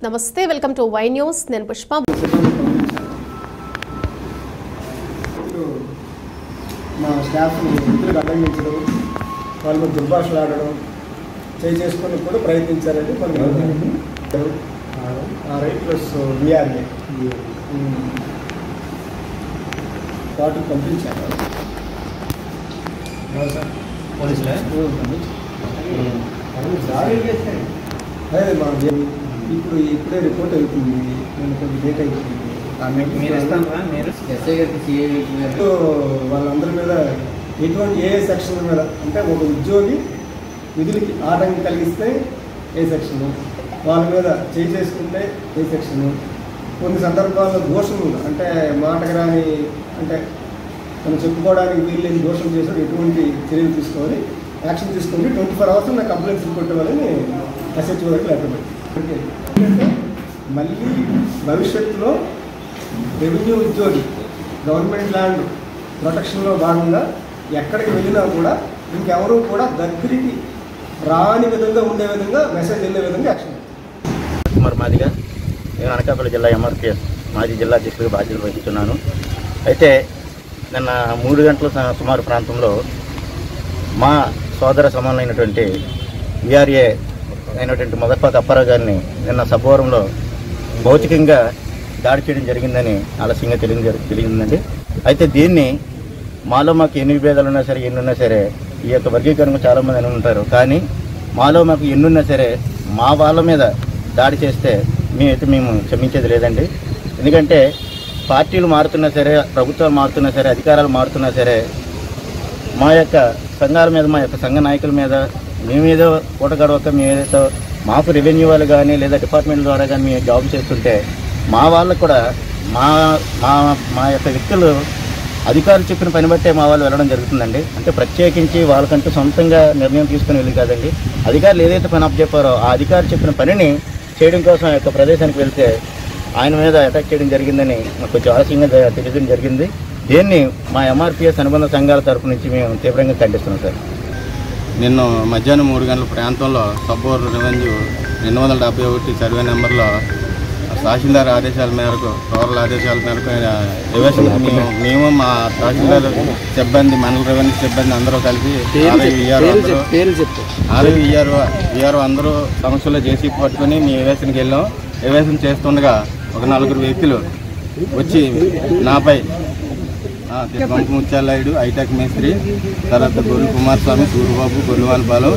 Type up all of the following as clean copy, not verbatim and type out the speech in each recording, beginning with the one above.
నమస్తే, welcome to Y news. నేను పుష్ప. మా స్టాఫ్ని ఇద్దరు అడ్డంగించడం, వాళ్ళు దుర్భాషలు ఆడడం చేసుకొని కూడా ప్రయత్నించారండి. రైట్ ప్లస్ విఆర్ఏ వాటికి పంపించారు అదే మా ఇప్పుడు ఇప్పుడే రిపోర్ట్ అవుతుంది. నేను కొంచెం డేట్ అయిపోయింది. వాళ్ళందరి మీద ఎటువంటి ఏ సెక్షన్ మీద అంటే ఒక ఉద్యోగి విధులకి ఆటంకం కలిగిస్తే ఏ సెక్షను, వాళ్ళ మీద చేసుకుంటే ఏ సెక్షను, కొన్ని సందర్భాల్లో దోషములు అంటే మాటకు రాని అంటే మనం చెప్పుకోవడానికి వీళ్ళని దోషం చేసారు ఎటువంటి చర్యలు తీసుకోవాలి, యాక్షన్ తీసుకొని 24 hours నాకు కంప్లైంట్స్ రిపోర్ట్ ఇవ్వాలని SHO వరకు లెటర్ పెట్టి మళ్ళీ భవిష్యత్తులో రెవెన్యూ ఉద్యోగి గవర్నమెంట్ ల్యాండ్ ప్రొటెక్షన్లో భాగంగా ఎక్కడికి వెళ్ళినా కూడా ఇంకెవరూ కూడా దగ్గరికి రాని విధంగా ఉండే విధంగా మెసేజ్ వెళ్ళే విధంగా యాక్షన్. కుమార్ మాదిగా, నేను అనకాపల్లి జిల్లా MRPS మాజీ జిల్లా అధ్యక్షుడిగా బాధ్యతలు వహిస్తున్నాను. అయితే నిన్న 3 గంటల సుమారు ప్రాంతంలో మా సోదర సమానమైనటువంటి విఆర్ఏ అయినటువంటి మొదటిపాక అప్పారావు గారిని నిన్న సభవరంలో భౌతికంగా దాడి చేయడం జరిగిందని ఆలస్యంగా తెలియదండి. అయితే దీన్ని మాలో మాకు ఎన్ని విభేదాలు ఉన్నా సరే, ఎన్ని ఉన్నా సరే, ఈ యొక్క వర్గీకరణ చాలామంది అని ఉంటారు. కానీ మాలో మాకు ఎన్నున్నా సరే మా వాళ్ళ మీద దాడి చేస్తే మేము క్షమించేది లేదండి. ఎందుకంటే పార్టీలు మారుతున్నా సరే, ప్రభుత్వాలు మారుతున్నా సరే, అధికారాలు మారుతున్నా సరే, మా యొక్క సంఘాల మీద, మా యొక్క సంఘ నాయకుల మీద మేమేదో పూటగడవక మేమేదో మాకు రెవెన్యూ వాళ్ళు కానీ లేదా డిపార్ట్మెంట్ ద్వారా కానీ మేము జాబ్ చేస్తుంటే మా వాళ్ళకు కూడా మా మా మా యొక్క వ్యక్తులు అధికారులు చెప్పిన పని బట్టే మా వాళ్ళు వెళ్ళడం జరుగుతుందండి. అంటే ప్రత్యేకించి వాళ్ళకంటూ సొంతంగా నిర్ణయం తీసుకుని వెళ్ళి కాదండి. అధికారులు ఏదైతే పని అప్పచెప్పారో ఆ అధికారులు చెప్పిన పనిని చేయడం కోసం ఆ యొక్క ప్రదేశానికి వెళ్తే ఆయన మీద అటాక్ చేయడం జరిగిందని మాకు కొంచెం ఆలస్యంగా తెలియడం జరిగింది. దీన్ని మా MRPS అనుబంధ సంఘాల తరఫు నుంచి మేము తీవ్రంగా ఖండిస్తున్నాం సార్. నిన్న మధ్యాహ్నం 3 గంటల ప్రాంతంలో సబ్బోర్ రెవెన్యూ 271 సర్వే నెంబర్లో తహసీల్దార్ ఆదేశాల మేరకు, రూరల్ ఆదేశాల మేరకు రివర్షన్ మేము మా తహసీల్దార్ సిబ్బంది, మండల రెవెన్యూ సిబ్బంది అందరూ కలిసి విఆర్ఓ అందరూ సమస్యలో చేసి పట్టుకుని మీ రివర్షన్కి వెళ్ళాం. రివర్షన్ చేస్తుండగా ఒక 4 వ్యక్తులు వచ్చి నాపై ముత్యాలయుడు, ఐటెక్ మేస్త్రి, తర్వాత గొర్రె కుమారస్వామి, సూర్యబాబు, గొర్రెవాల బాలు,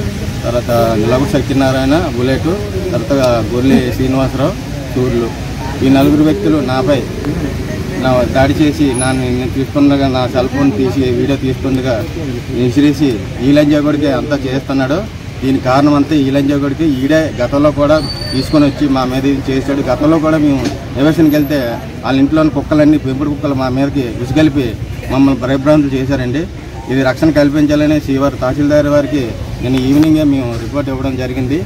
తర్వాత లఘు సత్యనారాయణ, బుల్లెట్, తర్వాత గొర్రె శ్రీనివాసరావు, సూర్యులు, ఈ 4 వ్యక్తులు నాపై దాడి చేసి నేను తీసుకుండగా నా సెల్ ఫోన్ తీసి వీడియో తీస్తుండగా విసిరేసి ఈ లంజాగొడికి అంతా చేస్తున్నాడు. దీని కారణం అంతా ఈ లంజాగొడికి ఈడే గతంలో కూడా తీసుకొని వచ్చి మా మీద చేశాడు. గతంలో కూడా మేము నివేశనకి వెళ్తే వాళ్ళ ఇంట్లోని కుక్కలన్నీ, పెంపుడు కుక్కలు మా మీదకి విసుగలిపి మమ్మల్ని భయభ్రాంతులు చేశారండి. ఇది రక్షణ కల్పించాలని తహసీల్దార్ వారికి నేను ఈవినింగే మేము రిపోర్ట్ ఇవ్వడం జరిగింది.